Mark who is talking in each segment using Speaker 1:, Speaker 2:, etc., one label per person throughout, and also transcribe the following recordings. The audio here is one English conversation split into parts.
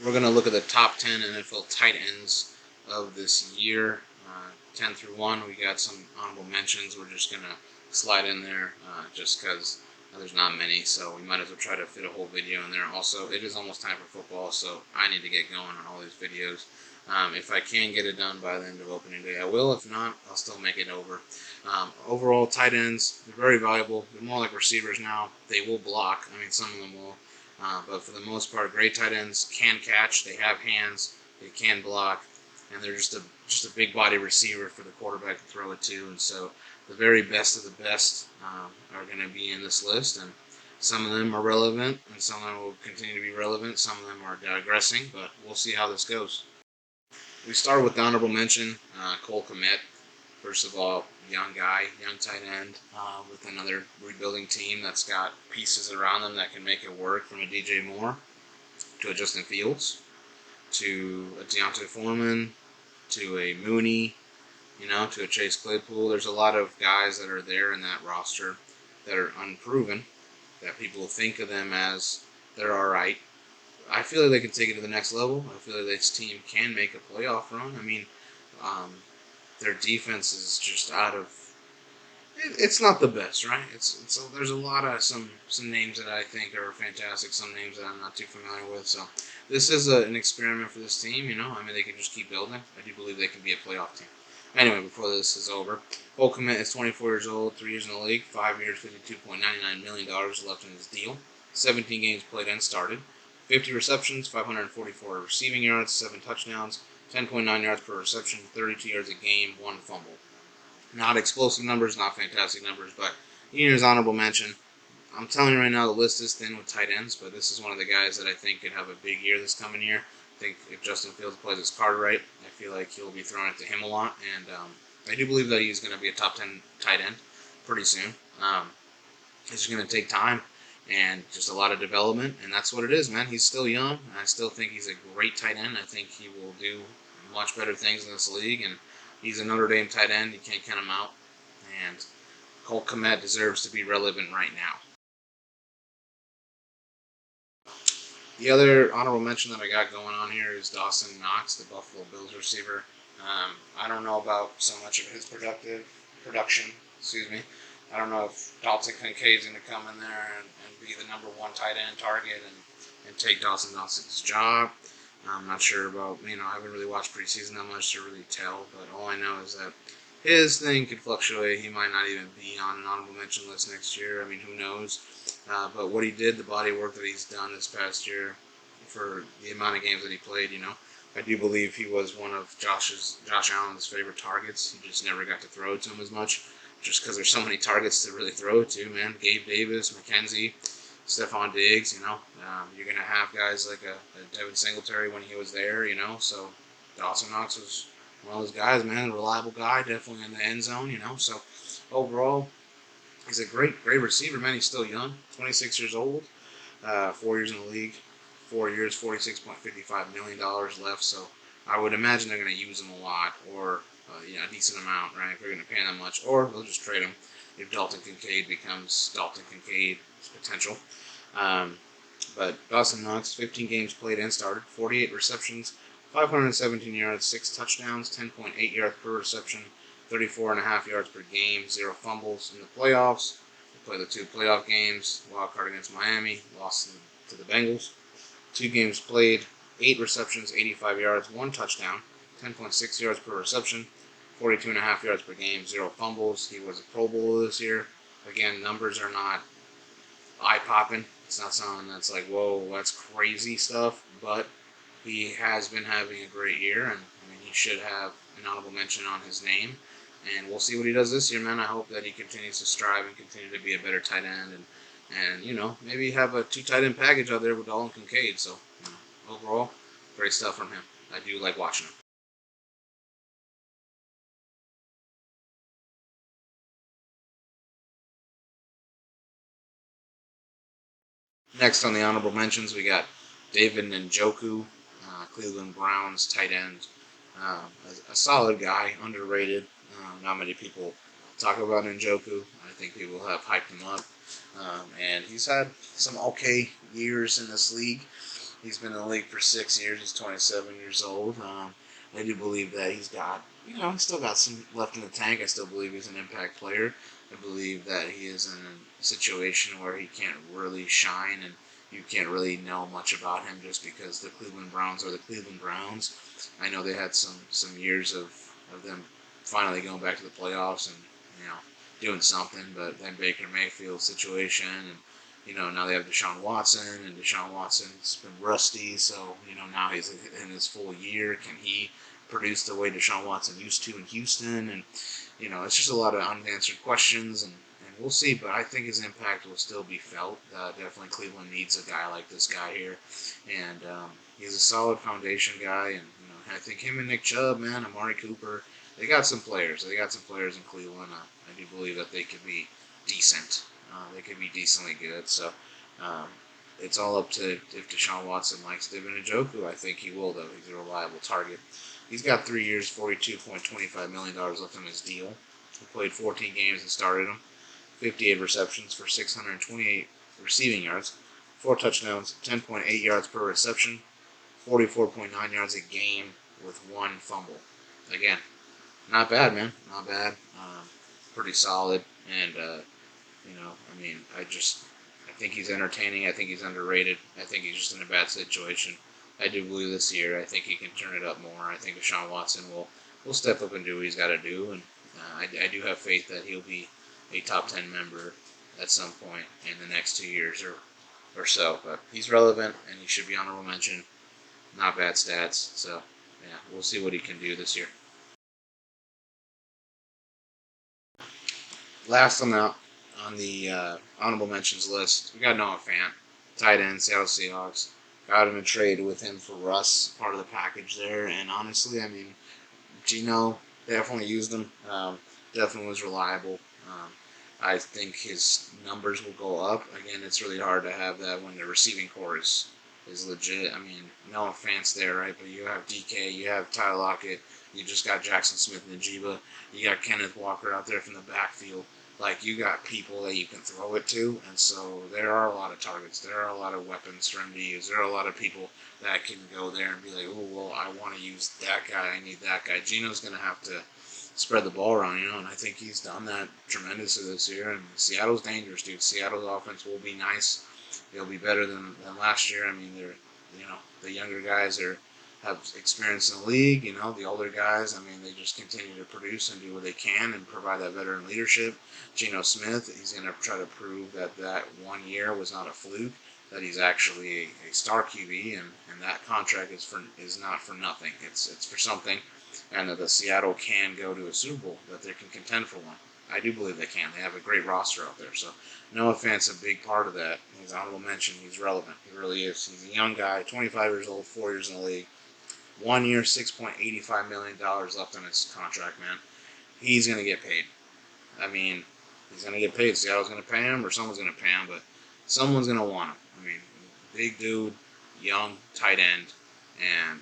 Speaker 1: we're going to look at the top 10 NFL tight ends of this year. 10 through 1, we got some honorable mentions. We're just going to slide in there just because there's not many, so we might as well try to fit a whole video in there. Also, it is almost time for football, so I need to get going on all these videos. If I can get it done by the end of opening day, I will. If not, I'll still make it over. Overall, tight ends, they're very valuable. They're more like receivers now. They will block. I mean, some of them will. But for the most part, great tight ends can catch. They have hands. They can block. And they're just a big body receiver for the quarterback to throw it to. And so the very best of the best are going to be in this list. And some of them are relevant, and some of them will continue to be relevant. Some of them are digressing, but we'll see how this goes. We start with the honorable mention, Kmet. First of all, young guy, young tight end with another rebuilding team that's got pieces around them that can make it work, from a DJ Moore to a Justin Fields to a Deontay Foreman to a Mooney, to a Chase Claypool. There's a lot of guys that are there in that roster that are unproven, that people think of them as they're all right. I feel like they can take it to the next level. I feel like this team can make a playoff run. I mean, their defense is just out of. It's not the best, right? So there's a lot of some names that I think are fantastic. Some names that I'm not too familiar with. So this is an experiment for this team. I mean, they can just keep building. I do believe they can be a playoff team. Anyway, before this is over, Kmet is 24 years old, 3 years in the league, 5 years, $52.99 million left in his deal. 17 games played and started. 50 receptions, 544 receiving yards, 7 touchdowns, 10.9 yards per reception, 32 yards a game, 1 fumble. Not explosive numbers, not fantastic numbers, but here's honorable mention. I'm telling you right now, the list is thin with tight ends, but this is one of the guys that I think could have a big year this coming year. I think if Justin Fields plays his card right, I feel like he'll be throwing it to him a lot, and I do believe that he's going to be a top 10 tight end pretty soon. It's going to take time and just a lot of development, and that's what it is, man. He's still young. I still think he's a great tight end. I think he will do much better things in this league, and he's a Notre Dame tight end. You can't count him out, and Kmet deserves to be relevant right now. The other honorable mention that I got going on here is Dawson Knox, the Buffalo Bills receiver. I don't know about so much of his production. I don't know if Dalton Kincaid's going to come in there and be the number 1 tight end target and take Dawson Knox's job. I'm not sure about, I haven't really watched preseason that much to really tell, but all I know is that his thing could fluctuate. He might not even be on an honorable mention list next year. I mean, who knows? But what he did, the body work that he's done this past year for the amount of games that he played, I do believe he was one of Josh Allen's favorite targets. He just never got to throw it to him as much, just because there's so many targets to really throw it to, man. Gabe Davis, McKenzie, Stephon Diggs, you're going to have guys like a Devin Singletary when he was there, so Dawson Knox was one of those guys, man, a reliable guy, definitely in the end zone, so overall, he's a great receiver, man. He's still young, 26 years old, 4 years in the league, 4 years, $46.55 million left, so I would imagine they're going to use him a lot, or a decent amount, right, if they're going to pay him that much, or they'll just trade him if Dalton Kincaid becomes Dalton Kincaid's potential. But Dawson Knox, 15 games played and started, 48 receptions, 517 yards, 6 touchdowns, 10.8 yards per reception, 34.5 yards per game, 0 fumbles in the playoffs. They played the 2 playoff games, wild card against Miami, lost to the Bengals. 2 games played, 8 receptions, 85 yards, 1 touchdown, 10.6 yards per reception, 42.5 yards per game, 0 fumbles. He was a Pro Bowler this year. Again, numbers are not eye-popping. It's not something that's like, whoa, that's crazy stuff, but he has been having a great year, and he should have an honorable mention on his name, and we'll see what he does this year, man. I hope that he continues to strive and continue to be a better tight end, and maybe have a 2 tight end package out there with Dalton Kincaid. So, overall, great stuff from him. I do like watching him. Next on the honorable mentions, we got David Njoku, Cleveland Browns tight end. A solid guy, underrated. Not many people talk about Njoku. I think people have hyped him up. And he's had some okay years in this league. He's been in the league for 6 years. He's 27 years old. I do believe that he's got, he's still got some left in the tank. I still believe he's an impact player. I believe that he is in a situation where he can't really shine, and you can't really know much about him just because the Cleveland Browns are the Cleveland Browns. I know they had some years of them finally going back to the playoffs and doing something, but then Baker Mayfield situation, and now they have Deshaun Watson, and Deshaun Watson's been rusty, so now he's in his full year. Can he produce the way Deshaun Watson used to in Houston? And it's just a lot of unanswered questions, and we'll see. But I think his impact will still be felt. Definitely, Cleveland needs a guy like this guy here, and he's a solid foundation guy. And I think him and Nick Chubb, man, Amari Cooper, they got some players. They got some players in Cleveland. I do believe that they could be decent. They could be decently good. So it's all up to if Deshaun Watson likes Devin Njoku. I think he will, though. He's a reliable target. He's got 3 years, $42.25 million left on his deal. He played 14 games and started them. 58 receptions for 628 receiving yards, 4 touchdowns, 10.8 yards per reception, 44.9 yards a game with 1 fumble. Again, not bad, man. Not bad. Pretty solid. And, I think he's entertaining. I think he's underrated. I think he's just in a bad situation. I do believe this year, I think he can turn it up more. I think Deshaun Watson will step up and do what he's got to do. And I do have faith that he'll be a top 10 member at some point in the next 2 years or so. But he's relevant, and he should be honorable mention. Not bad stats. So, yeah, we'll see what he can do this year. Last on the honorable mentions list, we got Noah Fant, tight end, Seattle Seahawks. Got in a trade with him for Russ, part of the package there. And honestly, Gino definitely used him. Definitely was reliable. I think his numbers will go up. Again, it's really hard to have that when the receiving core is legit. Noah Fant's there, right? But you have DK, you have Tyler Lockett, you just got Jackson Smith and Najiba, you got Kenneth Walker out there from the backfield. Like, you got people that you can throw it to, and so there are a lot of targets. There are a lot of weapons for him to use. There are a lot of people that can go there and be like, oh, well, I want to use that guy. I need that guy. Gino's going to have to spread the ball around, and I think he's done that tremendously this year. And Seattle's dangerous, dude. Seattle's offense will be nice. It'll be better than last year. They're, the younger guys have experience in the league. The older guys, they just continue to produce and do what they can and provide that veteran leadership. Geno Smith, he's going to try to prove that 1 year was not a fluke, that he's actually a star QB, and that contract is not for nothing. It's for something, and that the Seattle can go to a Super Bowl, that they can contend for one. I do believe they can. They have a great roster out there. So Noah Fant's a big part of that. He's honorable mention. He's relevant. He really is. He's a young guy, 25 years old, 4 years in the league. 1 year, $6.85 million left on his contract, man. He's going to get paid. He's going to get paid. Seattle's going to pay him, or someone's going to pay him, but someone's going to want him. Big dude, young, tight end, and,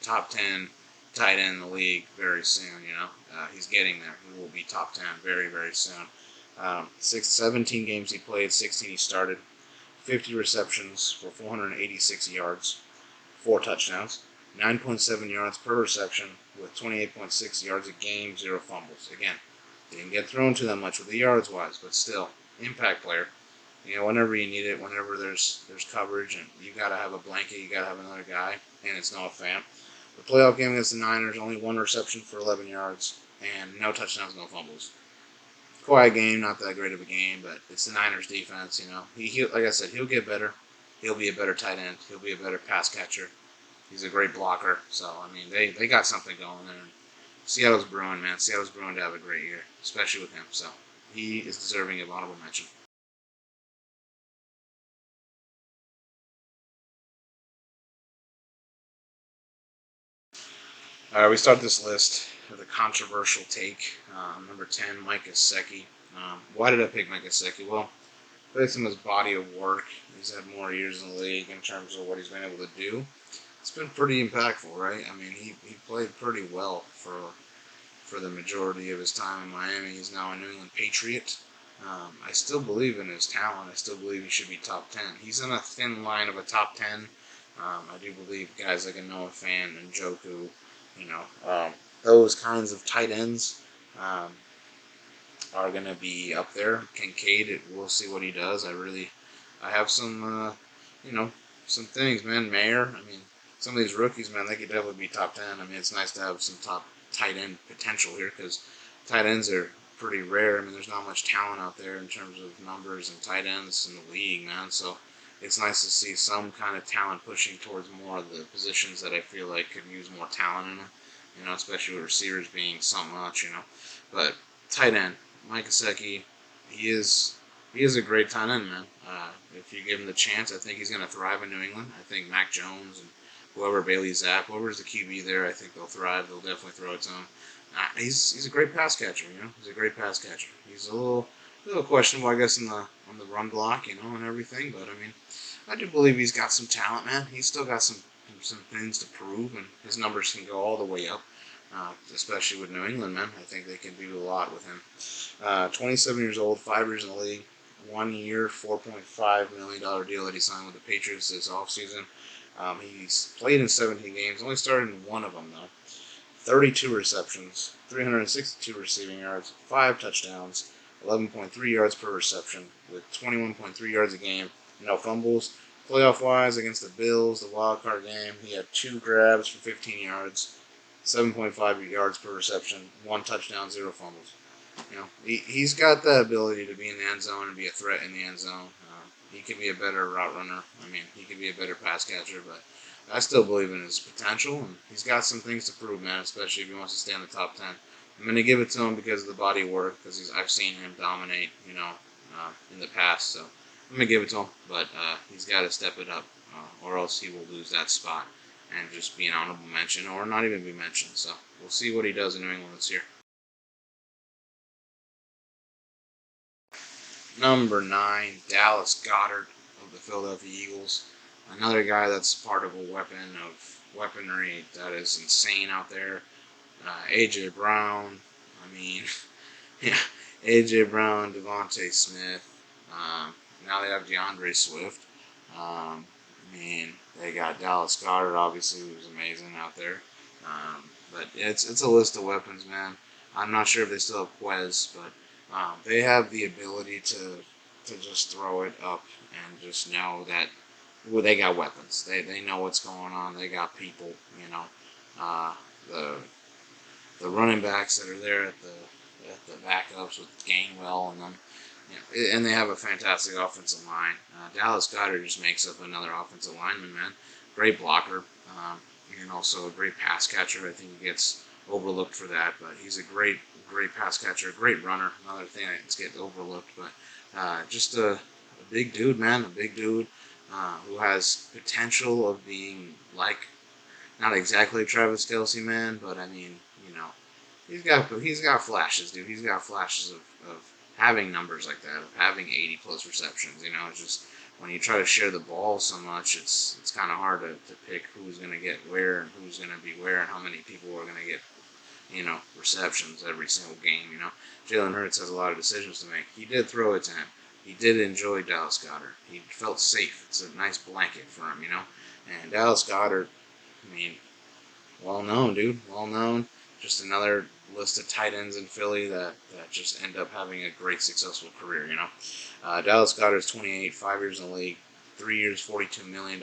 Speaker 1: top 10 tight end in the league very soon, he's getting there. He will be top 10 very, very soon. 17 games he played, 16 he started, 50 receptions for 486 yards, 4 touchdowns, 9.7 yards per reception with 28.6 yards a game, 0 fumbles. Again, didn't get thrown to that much with the yards wise, but still, impact player. Whenever you need it, whenever there's coverage, and you got to have a blanket, you got to have another guy, and it's Noah Fant. The playoff game against the Niners, only 1 reception for 11 yards, and no touchdowns, no fumbles. Quiet game, not that great of a game, but it's the Niners defense, He like I said, he'll get better. He'll be a better tight end. He'll be a better pass catcher. He's a great blocker. So, they got something going there. Seattle's brewing, man. Seattle's brewing to have a great year, especially with him. So, he is deserving of honorable mention. All right, we start this list with a controversial take. Number 10, Mike Gesicki. Why did I pick Mike Gesicki? Well, based on his body of work, he's had more years in the league in terms of what he's been able to do. It's been pretty impactful, right? He played pretty well for the majority of his time in Miami. He's now a New England Patriot. I still believe in his talent. I still believe he should be top 10. He's on a thin line of a top 10 I do believe guys like a Noah Fant and Njoku, those kinds of tight ends um, are going to be up there. Kincaid, we'll see what he does. I have some, some things, man. Mayer, some of these rookies, man, they could definitely be top 10. It's nice to have some top tight end potential here because tight ends are pretty rare. There's not much talent out there in terms of numbers and tight ends in the league, man. So it's nice to see some kind of talent pushing towards more of the positions that I feel like could use more talent in them. Especially with receivers being so much. But tight end, Mike Gesicki, he is a great tight end, man. If you give him the chance, I think he's going to thrive in New England. I think Mac Jones and whoever, Bailey Zapp, whoever's the QB there, I think they'll thrive. They'll definitely throw it to him. He's a great pass catcher. He's a great pass catcher. He's a little questionable, I guess, on the run block, and everything. But I do believe he's got some talent, man. He's still got some things to prove, and his numbers can go all the way up. Especially with New England, man. I think they can do a lot with him. 27 years old, 5 years in the league, 1 year, $4.5 million deal that he signed with the Patriots this offseason. He's played in 17 games, only started in one of them, though. 32 receptions, 362 receiving yards, 5 touchdowns, 11.3 yards per reception, with 21.3 yards a game, no fumbles. Playoff-wise, against the Bills, the wild card game, he had 2 grabs for 15 yards, 7.5 yards per reception, 1 touchdown, 0 fumbles. He's got the ability to be in the end zone and be a threat in the end zone. He could be a better route runner. He could be a better pass catcher, but I still believe in his potential, and he's got some things to prove, man, especially if he wants to stay in the top 10. I'm going to give it to him because of the body of work, because I've seen him dominate, in the past. So I'm going to give it to him, but he's got to step it up, or else he will lose that spot and just be an honorable mention or not even be mentioned. So we'll see what he does in New England this year. Number 9, Dallas Goedert of the Philadelphia Eagles. Another guy that's part of a weaponry that is insane out there. A.J. Brown. I mean, yeah, A.J. Brown, Devontae Smith. Now they have DeAndre Swift. They got Dallas Goedert, obviously, who's amazing out there. But it's a list of weapons, man. I'm not sure if they still have Quez, but they have the ability to just throw it up and just know that they got weapons. They know what's going on. They got people. The running backs that are there at the backups with Gainwell and them. And they have a fantastic offensive line. Dallas Goedert just makes up another offensive lineman, man. Great blocker, and also a great pass catcher. I think he gets overlooked for that, but he's a great pass catcher, great runner. Another thing that gets overlooked, but just a big dude, man. A big dude who has potential of being like, not exactly Travis Kelce, man, but he's got flashes, dude. He's got flashes of having numbers like that, of having 80 plus receptions. It's just when you try to share the ball so much, it's kind of hard to pick who's going to get where and who's going to be where and how many people are going to get receptions every single game. Jalen Hurts has a lot of decisions to make. He did throw it to him. He did enjoy Dallas Goedert. He felt safe. It's a nice blanket for him. And Dallas Goedert, well known, dude. Well known. Just another list of tight ends in Philly that just end up having a great, successful career, Dallas Goedert's 28, 5 years in the league, 3 years, $42 million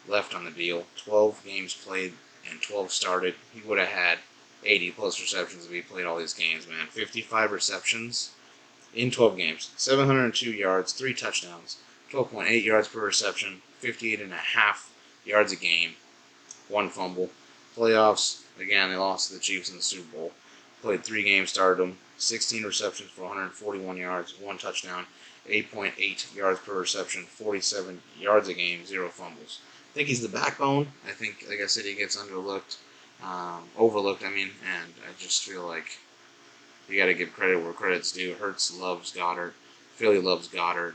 Speaker 1: left on the deal, 12 games played and 12 started. He would have had 80 plus receptions if he played all these games, man. 55 receptions in 12 games, 702 yards, 3 touchdowns, 12.8 yards per reception, 58.5 yards a game, 1 fumble. Playoffs, again, they lost to the Chiefs in the Super Bowl. Played 3 games, started them, 16 receptions for 141 yards, 1 touchdown, 8.8 yards per reception, 47 yards a game, 0 fumbles. I think he's the backbone. I think, like I said, he gets overlooked, and I just feel like you got to give credit where credit's due. Hurts loves Goedert. Philly loves Goedert,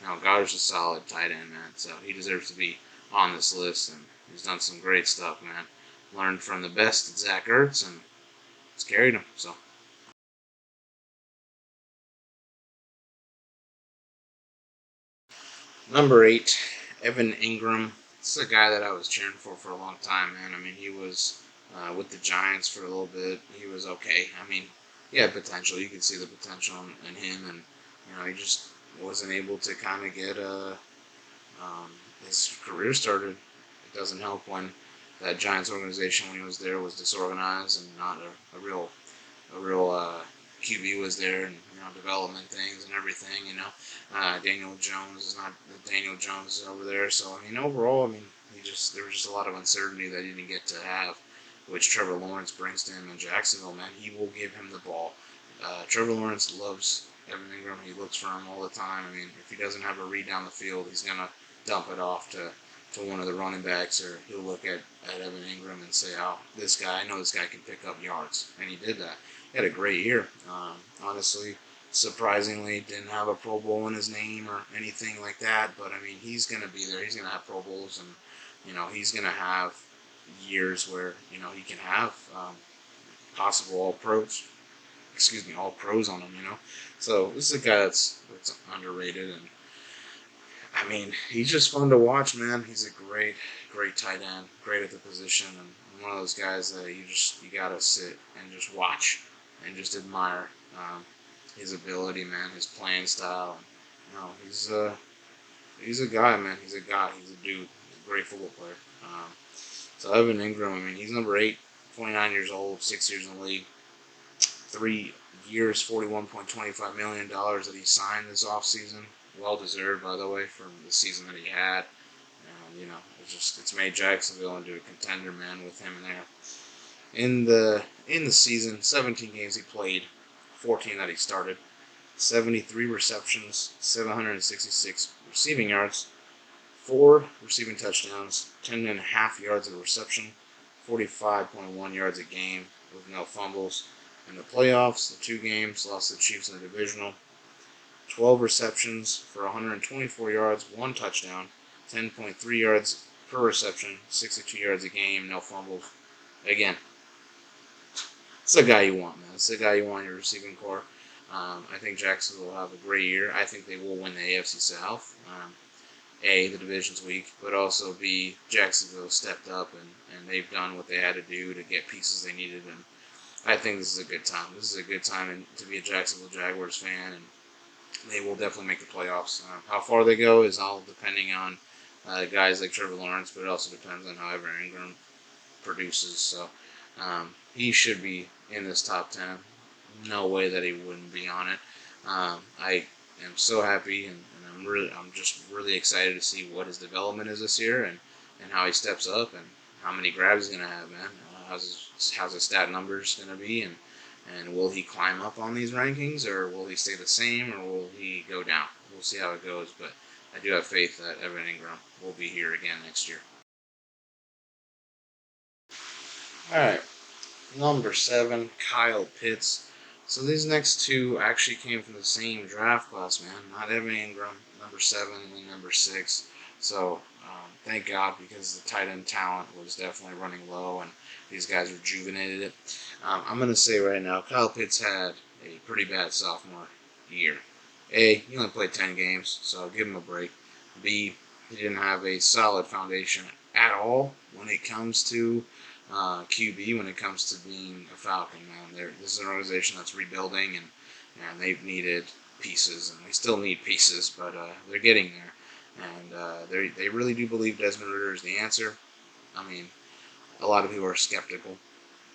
Speaker 1: and Goedert's a solid tight end, man. So he deserves to be on this list, and he's done some great stuff, man. Learned from the best at Zach Ertz, and it's carried him. So number 8, Evan Ingram This is a guy that I was cheering for a long time, man. I mean, he was with the Giants for a little bit. He was okay. I mean, he had potential. You could see the potential in him, and he just wasn't able to kind of get um, his career started. It doesn't help when that Giants organization, when he was there, was disorganized and not a real QB was there, and development things and everything. Daniel Jones is not the Daniel Jones over there. So I mean, overall, I mean, there was just a lot of uncertainty that he didn't get to have, which Trevor Lawrence brings to him in Jacksonville. Man, he will give him the ball. Trevor Lawrence loves Evan Ingram. He looks for him all the time. I mean, if he doesn't have a read down the field, he's gonna dump it off to one of the running backs, or he'll look at Evan Ingram and say, "Oh, this guy, I know this guy can pick up yards," and he did that. He had a great year. Honestly, surprisingly, didn't have a Pro Bowl in his name or anything like that. But I mean, he's gonna be there. He's gonna have Pro Bowls, and he's gonna have years where he can have possible All Pros. Excuse me, All Pros on him. So this is a guy that's underrated, and I mean, he's just fun to watch, man. He's a great tight end, great at the position, and one of those guys that you gotta sit and just watch and just admire his ability, man, his playing style. He's a guy, man. He's a guy. He's a dude. He's a great football player. So Evan Ingram, I mean, he's number 8, 29 years old, 6 years in the league, 3 years, $41.25 million that he signed this offseason. Well deserved, by the way, from the season that he had. It's made Jacksonville into a contender, man, with him in there. In the season, 17 games he played, 14 that he started, 73 receptions, 766 receiving yards, 4 receiving touchdowns, 10.5 yards of reception, 45.1 yards a game with no fumbles. In the playoffs, the 2 games, lost to the Chiefs in the divisional, 12 receptions for 124 yards, 1 touchdown, 10.3 yards per reception, 62 yards a game, no fumbles. Again, it's the guy you want, man. It's the guy you want in your receiving corps. I think Jacksonville will have a great year. I think they will win the AFC South. A, the division's weak, but also B, Jacksonville stepped up and they've done what they had to do to get pieces they needed. And I think this is a good time. This is a good time to be a Jacksonville Jaguars fan, and they will definitely make the playoffs. How far they go is all depending on guys like Trevor Lawrence, but it also depends on how Evan Ingram produces. So he should be in this top 10. No way that he wouldn't be on it. I am so happy, and I'm just really excited to see what his development is this year, and how he steps up, and how many grabs he's gonna have, man. How's his stat numbers gonna be, and will he climb up on these rankings, or will he stay the same, or will he go down? We'll see how it goes, but I do have faith that Evan Ingram will be here again next year. All right, number 7, Kyle Pitts. So these next 2 actually came from the same draft class, man. Not Evan Ingram, number 7, and number 6. So thank God, because the tight end talent was definitely running low, and these guys rejuvenated it. I'm going to say right now, Kyle Pitts had a pretty bad sophomore year. A, he only played 10 games, so give him a break. B, he didn't have a solid foundation at all when it comes to QB, when it comes to being a Falcon, man. This is an organization that's rebuilding, and they've needed pieces, and they still need pieces, but they're getting there. And they really do believe Desmond Ridder is the answer. I mean, a lot of people are skeptical.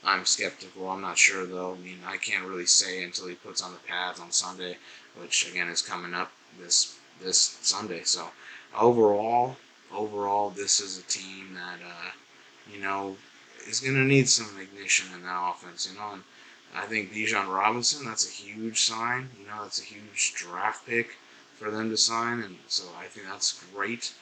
Speaker 1: I'm skeptical. I'm not sure, though. I mean, I can't really say until he puts on the pads on Sunday, which, again, is coming up this Sunday. So, overall, this is a team that, is going to need some ignition in that offense, And I think Bijan Robinson, that's a huge sign. That's a huge draft pick for them to sign, and so I think that's great.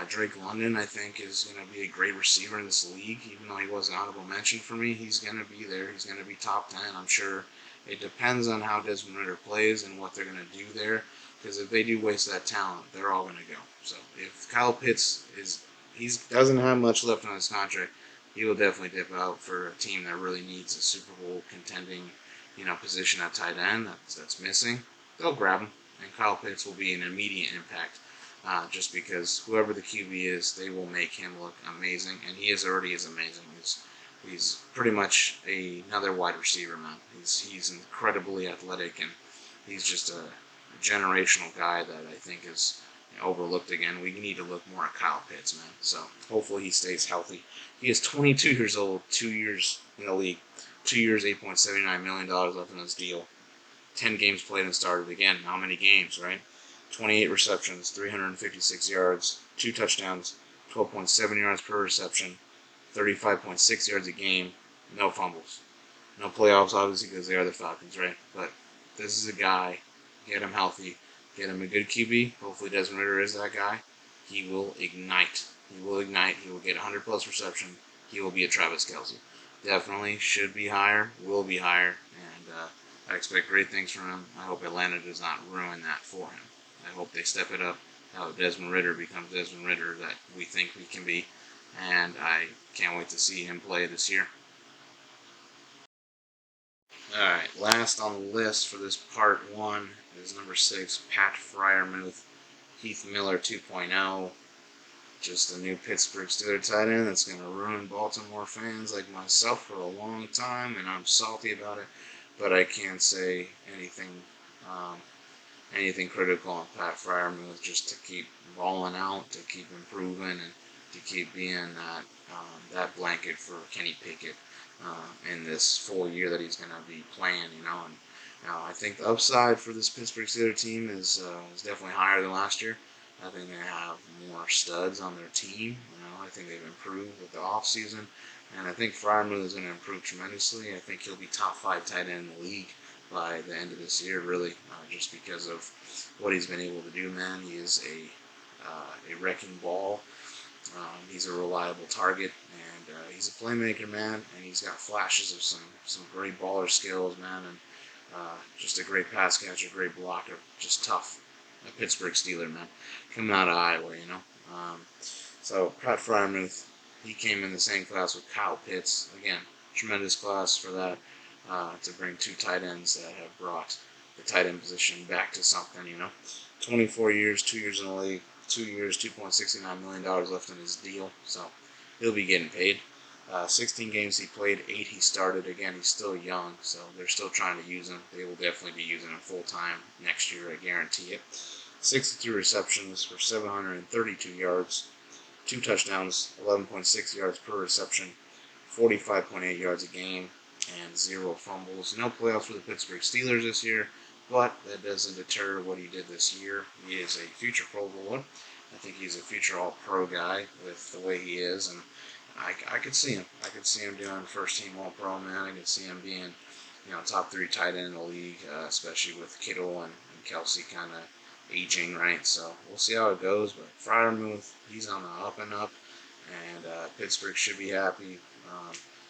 Speaker 1: Drake London, I think, is going to be a great receiver in this league. Even though he was an honorable mention for me, he's going to be there. He's going to be top 10, I'm sure. It depends on how Desmond Ridder plays and what they're going to do there, because if they do waste that talent, they're all going to go. So if Kyle Pitts doesn't have much left on his contract, he will definitely dip out for a team that really needs a Super Bowl contending, position at tight end that's missing. They'll grab him, and Kyle Pitts will be an immediate impact just because whoever the QB is, they will make him look amazing, and he already is amazing. He's pretty much another wide receiver, man. He's incredibly athletic, and he's just a generational guy that I think is overlooked again. We need to look more at Kyle Pitts, man. So hopefully he stays healthy. He is 22 years old, 2 years in the league, 2 years, $8.79 million left in his deal. 10 games played and started. Again, how many games, right? 28 receptions, 356 yards, 2 touchdowns, 12.7 yards per reception, 35.6 yards a game, no fumbles. No playoffs, obviously, because they are the Falcons, right? But this is a guy, get him healthy, get him a good QB. Hopefully Desmond Ridder is that guy. He will ignite. He will ignite. He will get 100-plus reception. He will be a Travis Kelce. Definitely should be higher, will be higher, and I expect great things from him. I hope Atlanta does not ruin that for him. I hope they step it up. I hope Desmond Ridder becomes Desmond Ridder that we think he can be, and I can't wait to see him play this year. Alright, last on the list for this part 1 is number 6, Pat Freiermuth, Heath Miller 2.0. Just a new Pittsburgh Steelers tight end that's going to ruin Baltimore fans like myself for a long time, and I'm salty about it, but I can't say anything anything critical on Pat Freiermuth, just to keep balling out, to keep improving, and to keep being that blanket for Kenny Pickett in this full year that he's going to be playing, And I think the upside for this Pittsburgh Steelers team is definitely higher than last year. I think they have more studs on their team. I think they've improved with the offseason. And I think Freiermuth is going to improve tremendously. I think he'll be top 5 tight end in the league by the end of this year, really, just because of what he's been able to do, man. He is a wrecking ball. He's a reliable target, and he's a playmaker, man. And he's got flashes of some great baller skills, man, and just a great pass catcher, great blocker, just tough. A Pittsburgh Steeler, man, coming out of Iowa, So Pat Freiermuth, he came in the same class with Kyle Pitts. Again, tremendous class for that, to bring 2 tight ends that have brought the tight end position back to something, 24 years, 2 years in the league, 2 years, $2.69 million left in his deal, so he'll be getting paid. 16 games he played, 8 he started. Again, he's still young, so they're still trying to use him. They will definitely be using him full-time next year, I guarantee it. 62 receptions for 732 yards, 2 touchdowns, 11.6 yards per reception, 45.8 yards a game, and 0 fumbles. No playoffs for the Pittsburgh Steelers this year, but that doesn't deter what he did this year. He is a future Pro Bowler. I think he's a future All-Pro guy with the way he is, and I could see him. I could see him doing first-team All-Pro, man. I could see him being, top 3 tight end in the league, especially with Kittle and Kelce kind of aging, right? So we'll see how it goes. But Freiermuth, he's on the up and up, and Pittsburgh should be happy.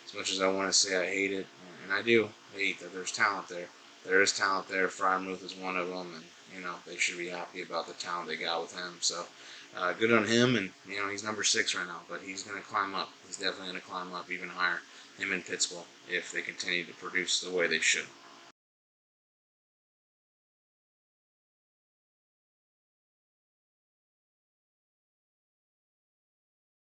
Speaker 1: As much as I want to say I hate it, and I do hate that there's talent there. There is talent there. Freiermuth is one of them, and they should be happy about the talent they got with him. So good on him, and he's number 6 right now, but he's going to climb up. He's definitely going to climb up even higher. Him and Pittsburgh, if they continue to produce the way they should.